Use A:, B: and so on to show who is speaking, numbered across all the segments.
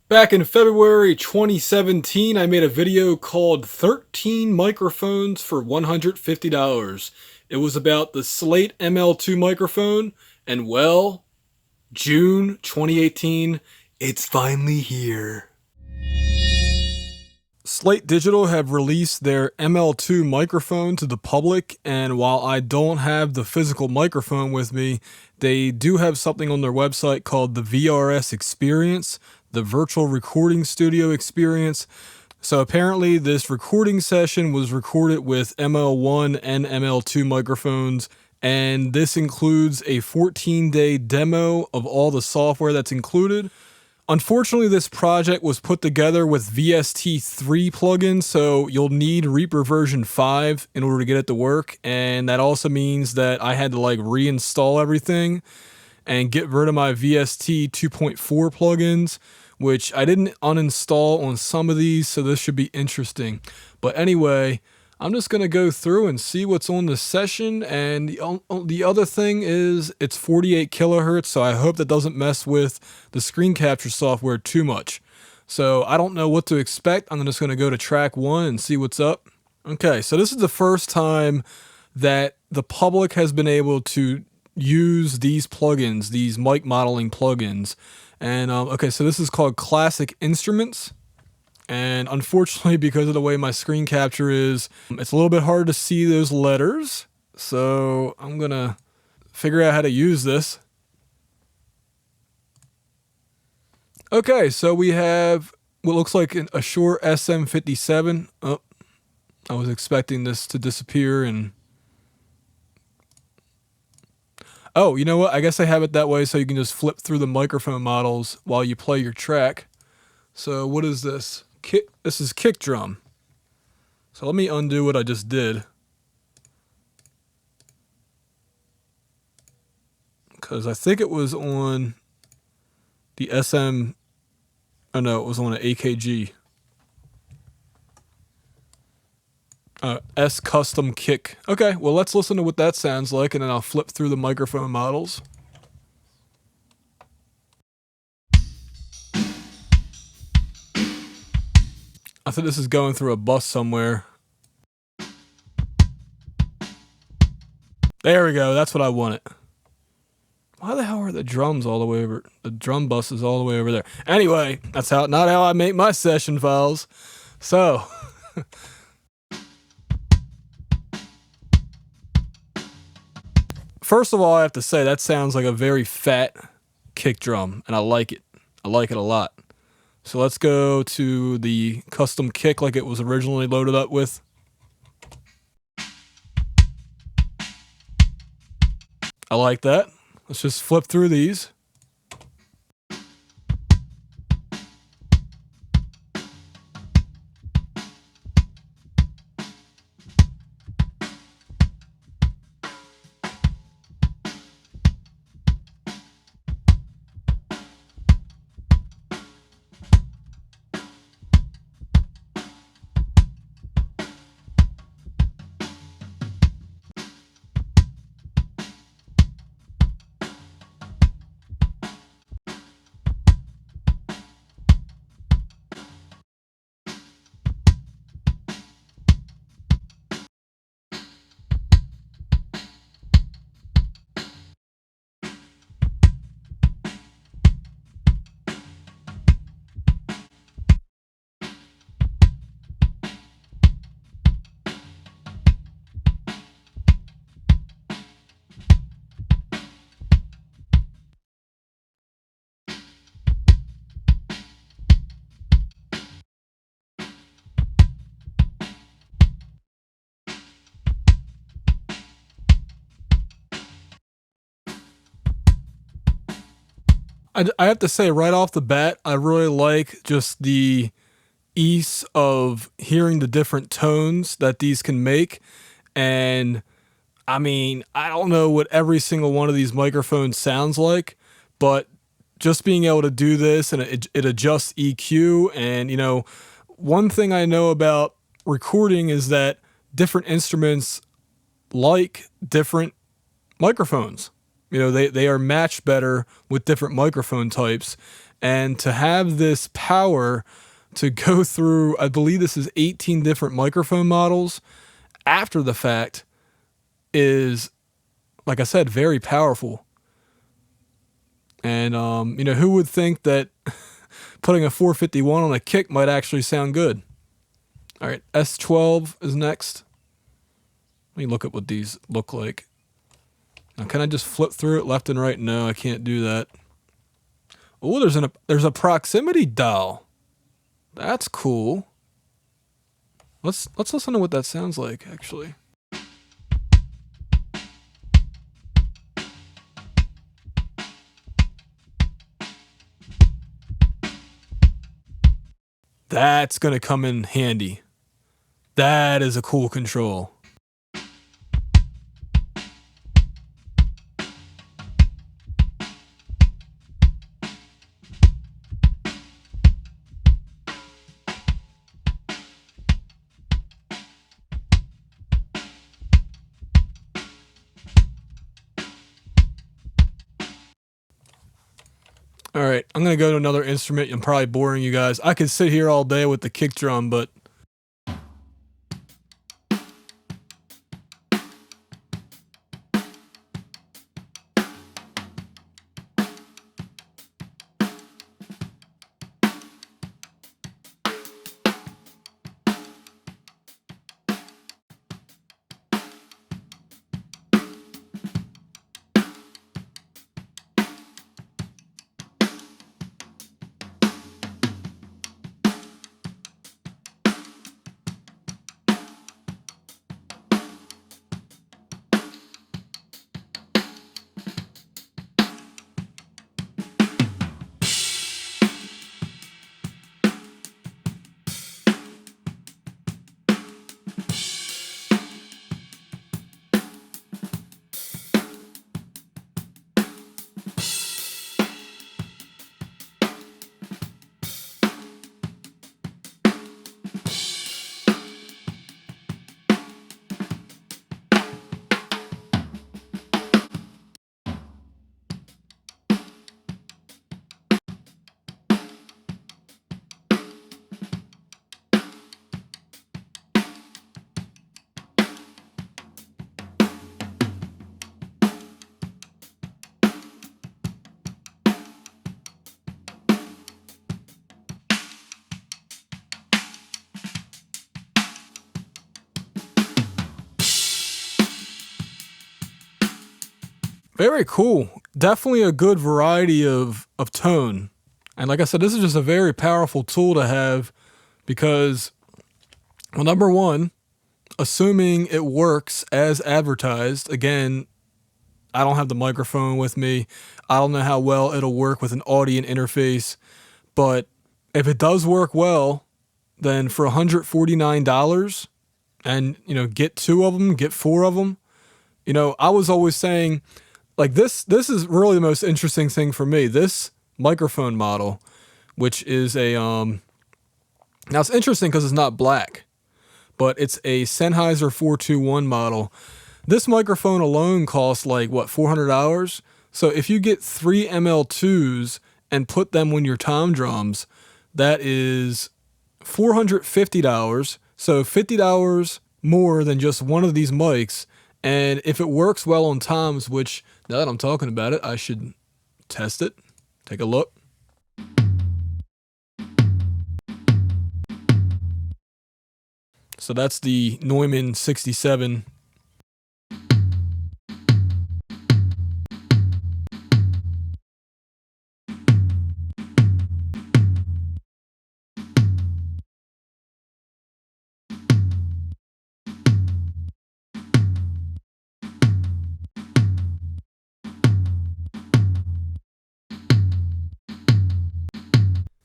A: Back in February 2017, I made a video called 13 Microphones for $150. It was about the Slate ML-2 microphone, and well, June 2018, it's finally here. Slate Digital have released their ML-2 microphone to the public, and while I don't have the physical microphone with me, they do have something on their website called the VRS experience, the virtual recording studio experience. So apparently this recording session was recorded with ML-1 and ML-2 microphones, and this includes a 14-day demo of all the software that's included. Unfortunately, this project was put together with VST3 plugins, so you'll need Reaper version 5 in order to get it to work, and that also means that I had to reinstall everything and get rid of my VST 2.4 plugins, which I didn't uninstall on some of these, so this should be interesting. But anyway, I'm just going to go through and see what's on the session, and the other thing is it's 48 kilohertz, so I hope that doesn't mess with the screen capture software too much. So I don't know what to expect. I'm just going to go to track 1 and see what's up. Okay, so this is the first time that the public has been able to use these plugins, these mic modeling plugins. And okay, so this is called Classic Instruments. And unfortunately, because of the way my screen capture is, it's a little bit hard to see those letters. So I'm going to figure out how to use this. Okay, so we have what looks like a Shure SM57. Oh, I was expecting this to disappear and... Oh, you know what? I guess I have it that way so you can just flip through the microphone models while you play your track. So what is this? This is kick drum. So let me undo what I just did, because I think it was on the SM. Oh no, it was on an AKG. S custom kick. Okay, well let's listen to what that sounds like, and then I'll flip through the microphone models. I think this is going through a bus somewhere. There we go. That's what I wanted. Why the hell are the drums all the way over? The drum bus is all the way over there. Anyway, that's not how I make my session files. So, first of all, I have to say that sounds like a very fat kick drum, and I like it. I like it a lot. So let's go to the custom kick like it was originally loaded up with. I like that. Let's just flip through these. I have to say right off the bat, I really like just the ease of hearing the different tones that these can make. And I mean, I don't know what every single one of these microphones sounds like, but just being able to do this, and it adjusts EQ. And, you know, one thing I know about recording is that different instruments like different microphones. You know, they are matched better with different microphone types. And to have this power to go through, I believe this is 18 different microphone models after the fact is, like I said, very powerful. And, who would think that putting a 451 on a kick might actually sound good? All right, S12 is next. Let me look at what these look like. Now, can I just flip through it left and right? No, I can't do that. Oh, there's a proximity dial. That's cool. Let's listen to what that sounds like, actually. That's gonna come in handy. That is a cool control. All right, I'm going to go to another instrument. I'm probably boring you guys. I could sit here all day with the kick drum, but very cool. Definitely a good variety of tone. And like I said, this is just a very powerful tool to have because, well, number one, assuming it works as advertised, again, I don't have the microphone with me. I don't know how well it'll work with an audio interface, but if it does work well, then for $149 and, get two of them, get four of them, I was always saying, like, this is really the most interesting thing for me. This microphone model, which is now it's interesting because it's not black, but it's a Sennheiser 421 model. This microphone alone costs like, what, $400? So if you get 3 ML-2s and put them on your tom drums, that is $450. So $50 more than just one of these mics. And if it works well on toms, which now that I'm talking about it, I should test it. Take a look. So that's the Neumann 67.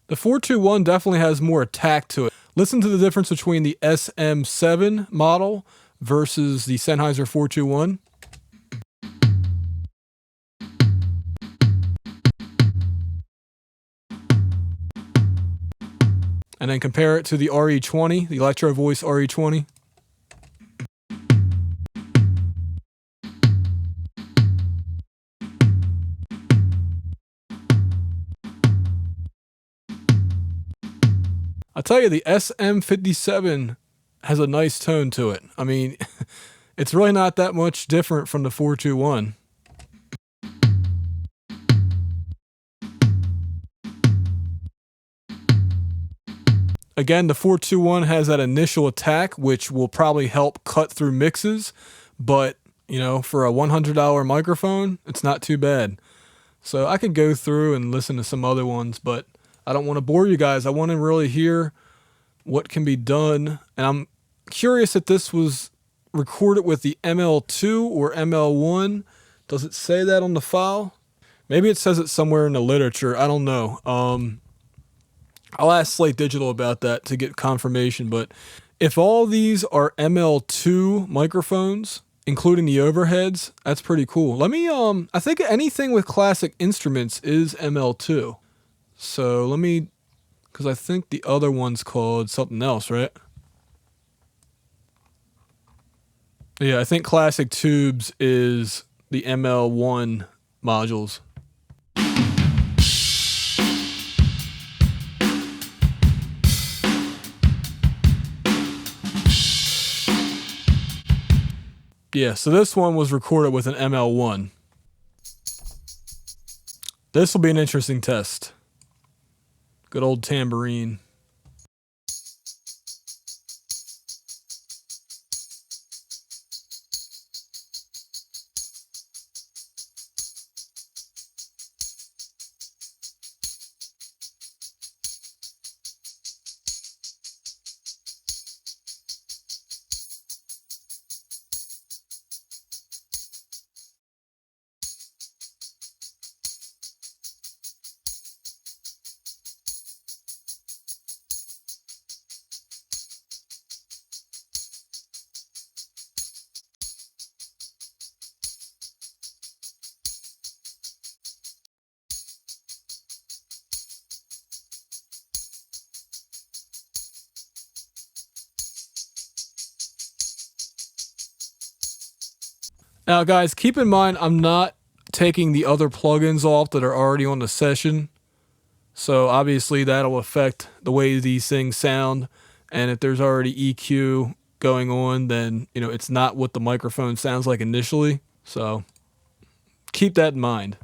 A: The 421 definitely has more attack to it. Listen to the difference between the SM7 model versus the Sennheiser 421. And then compare it to the RE20, the Electro Voice RE20. I'll tell you, the SM57 has a nice tone to it. I mean, it's really not that much different from the 421. Again, the 421 has that initial attack, which will probably help cut through mixes, but, you know, for a $100 microphone, it's not too bad. So I could go through and listen to some other ones, but I don't want to bore you guys. I want to really hear what can be done, and I'm curious if this was recorded with the ML-2 or ML-1. Does it say that on the file? Maybe it says it somewhere in the literature. I don't know. I'll ask Slate Digital about that to get confirmation, but if all these are ML-2 microphones, including the overheads, that's pretty cool. Let me, I think anything with classic instruments is ML-2. So let me, because I think the other one's called something else, right? Yeah, I think classic tubes is the ML-1 modules. Yeah, so this one was recorded with an ML-1. This will be an interesting test. Good old tambourine. Now, guys, keep in mind, I'm not taking the other plugins off that are already on the session. So obviously that'll affect the way these things sound. And if there's already EQ going on, then, you know, it's not what the microphone sounds like initially. So keep that in mind.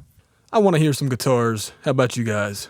A: I want to hear some guitars. How about you guys?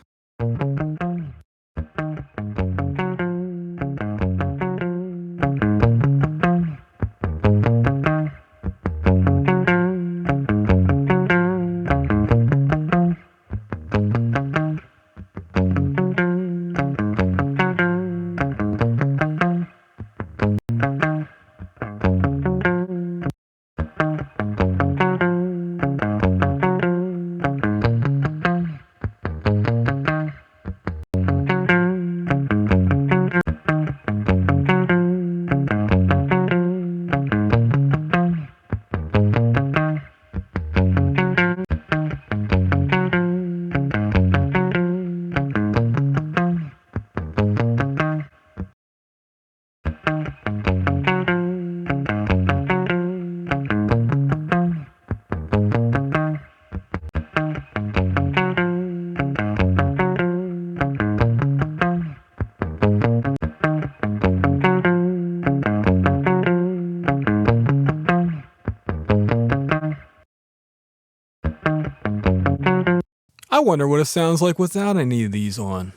A: I wonder what it sounds like without any of these on.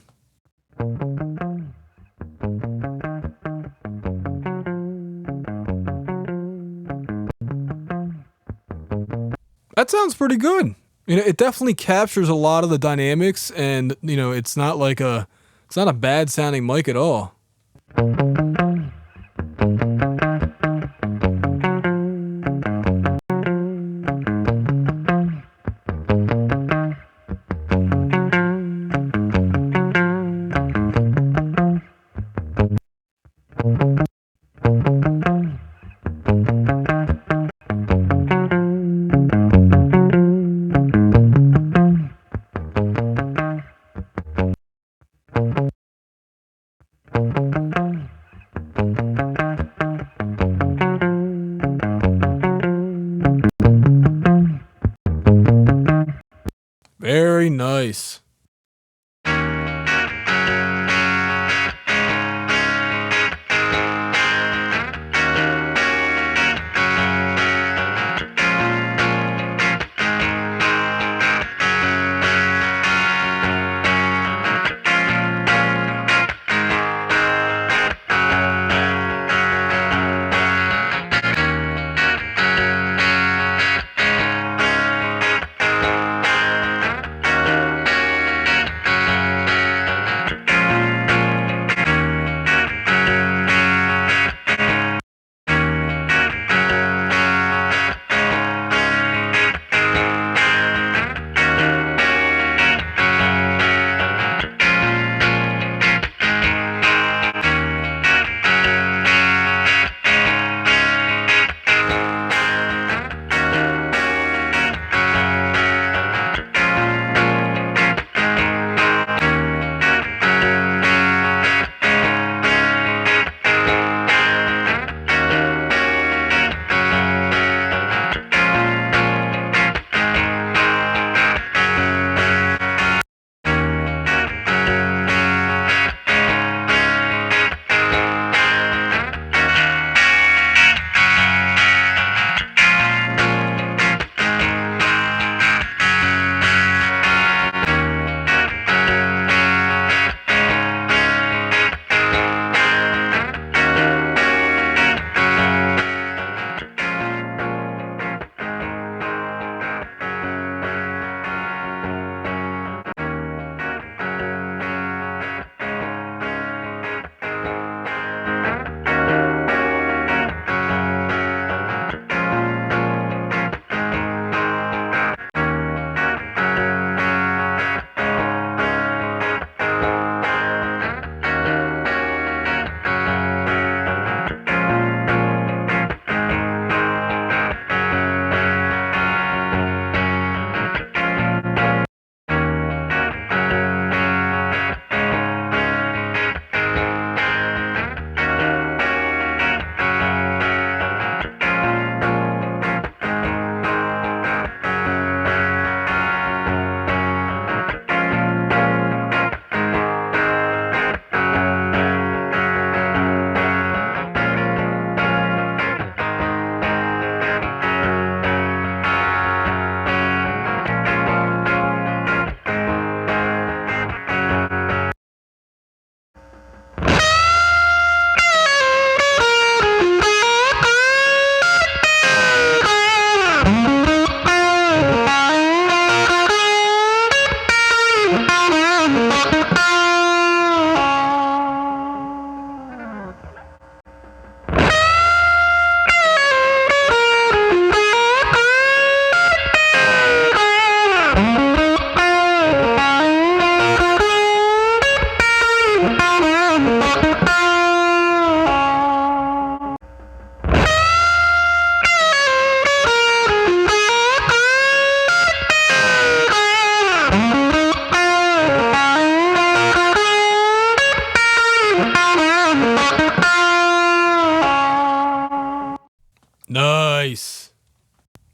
A: That sounds pretty good. You know, it definitely captures a lot of the dynamics, and, you know, it's not a bad sounding mic at all.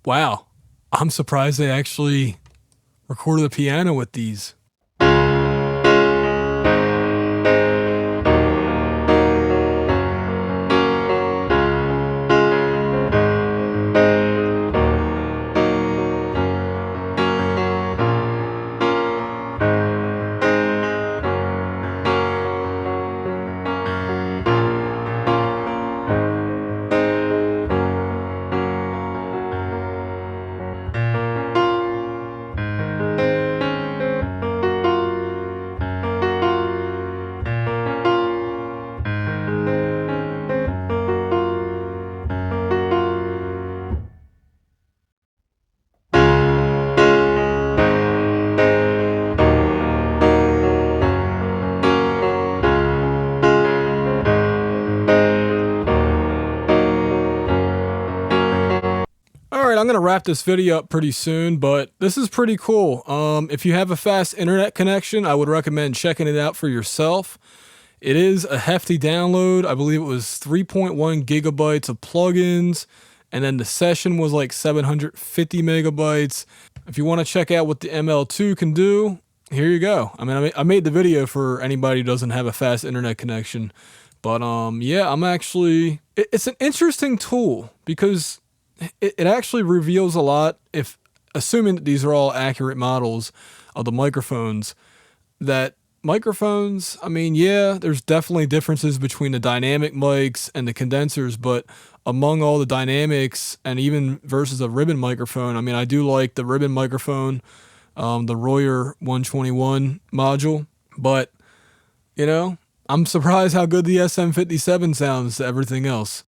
A: Wow. I'm surprised they actually recorded the piano with these. Alright, I'm going to wrap this video up pretty soon, but this is pretty cool. If you have a fast internet connection, I would recommend checking it out for yourself. It is a hefty download. I believe it was 3.1 gigabytes of plugins, and then the session was like 750 megabytes. If you want to check out what the ML-2 can do, here you go. I made the video for anybody who doesn't have a fast internet connection. But yeah, it's an interesting tool because it actually reveals a lot, if assuming that these are all accurate models of the microphones, that microphones, yeah, there's definitely differences between the dynamic mics and the condensers, but among all the dynamics and even versus a ribbon microphone, I do like the ribbon microphone, the Royer 121 module, but, I'm surprised how good the SM57 sounds to everything else.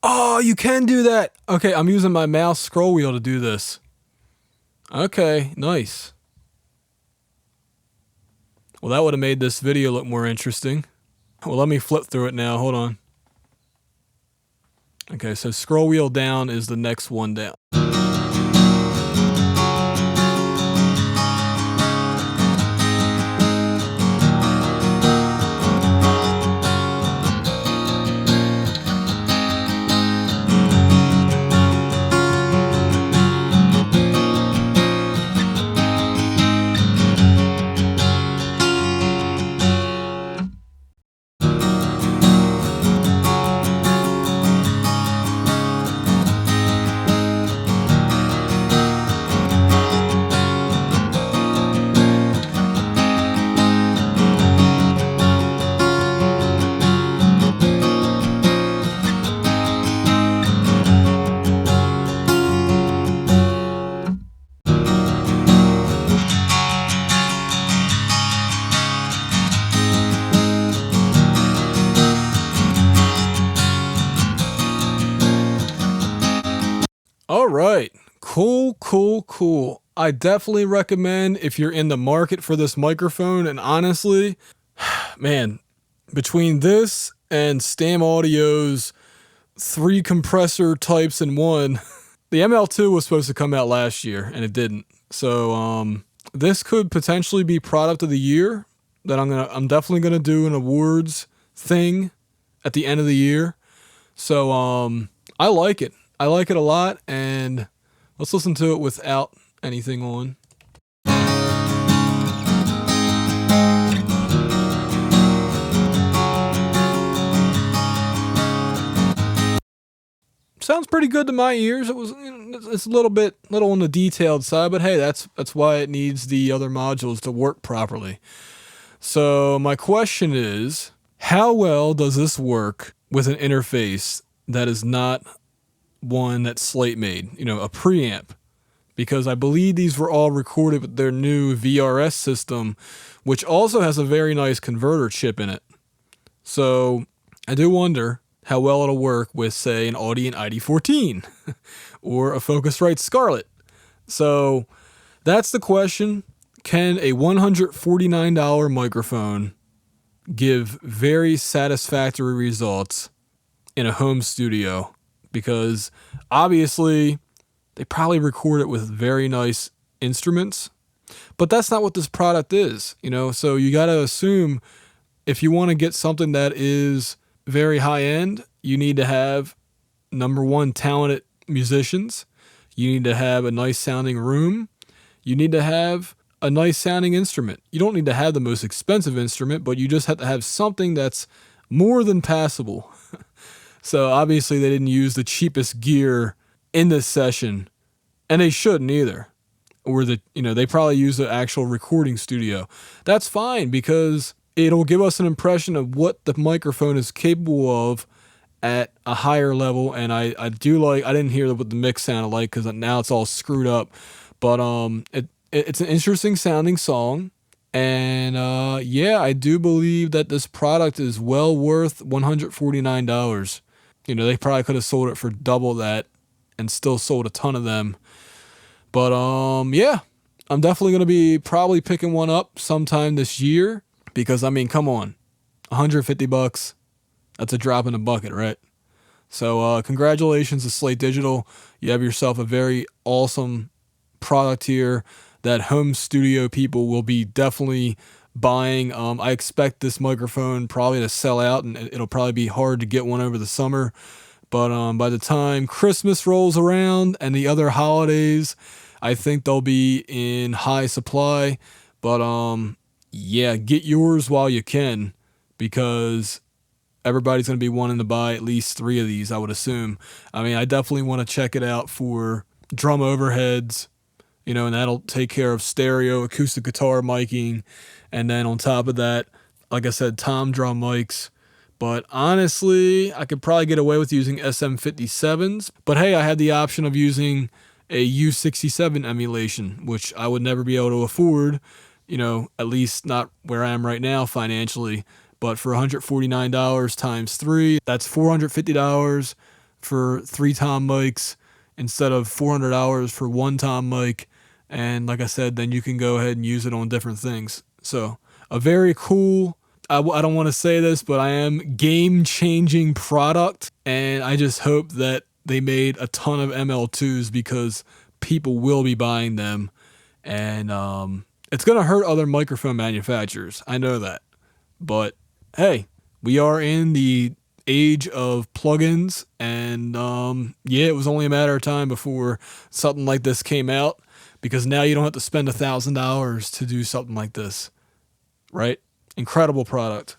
A: Oh, you can do that. Okay, I'm using my mouse scroll wheel to do this. Okay, nice. Well, that would have made this video look more interesting. Well, let me flip through it now. Hold on. Okay, so scroll wheel down is the next one down. All right, cool. I definitely recommend if you're in the market for this microphone, and honestly, man, between this and Stam Audio's 3 compressor types in one. The ML-2 was supposed to come out last year, and it didn't. So this could potentially be product of the year. That I'm definitely gonna do an awards thing at the end of the year. So I like it. I like it a lot, and let's listen to it without anything on. Sounds pretty good to my ears. It's a little on the detailed side, but hey, that's why it needs the other modules to work properly. So my question is, how well does this work with an interface that is not one that Slate made? A preamp, because I believe these were all recorded with their new VRS system, which also has a very nice converter chip in it. So I do wonder how well it'll work with, say, an Audient ID14 or a Focusrite Scarlett. So that's the question. Can a $149 microphone give very satisfactory results in a home studio? Because obviously they probably record it with very nice instruments, but that's not what this product is, So you got to assume if you want to get something that is very high end, you need to have, number one, talented musicians. You need to have a nice sounding room. You need to have a nice sounding instrument. You don't need to have the most expensive instrument, but you just have to have something that's more than passable. So obviously they didn't use the cheapest gear in this session, and they shouldn't either. Or they probably use the actual recording studio. That's fine, because it'll give us an impression of what the microphone is capable of at a higher level. And I didn't hear what the mix sounded like, because now it's all screwed up. But it's an interesting sounding song. And I do believe that this product is well worth $149. They probably could have sold it for double that and still sold a ton of them. But I'm definitely going to be probably picking one up sometime this year, because come on, $150, that's a drop in the bucket, right? So congratulations to Slate Digital. You have yourself a very awesome product here that home studio people will be definitely buying. I expect this microphone probably to sell out, and it'll probably be hard to get one over the summer. But by the time Christmas rolls around and the other holidays, I think they'll be in high supply. But get yours while you can, because everybody's going to be wanting to buy at least 3 of these, I would assume. I definitely want to check it out for drum overheads, and that'll take care of stereo, acoustic guitar miking. And then on top of that, like I said, tom drum mics. But honestly, I could probably get away with using SM57s. But hey, I had the option of using a U67 emulation, which I would never be able to afford, at least not where I am right now financially. But for $149 times 3, that's $450 for 3 tom mics instead of $400 for 1 tom mic. And like I said, then you can go ahead and use it on different things. So a very cool, I don't want to say this, but I am game-changing product. And I just hope that they made a ton of ML2s, because people will be buying them. And it's going to hurt other microphone manufacturers. I know that. But hey, we are in the age of plugins, and it was only a matter of time before something like this came out, because now you don't have to spend $1,000 to do something like this, right? Incredible product.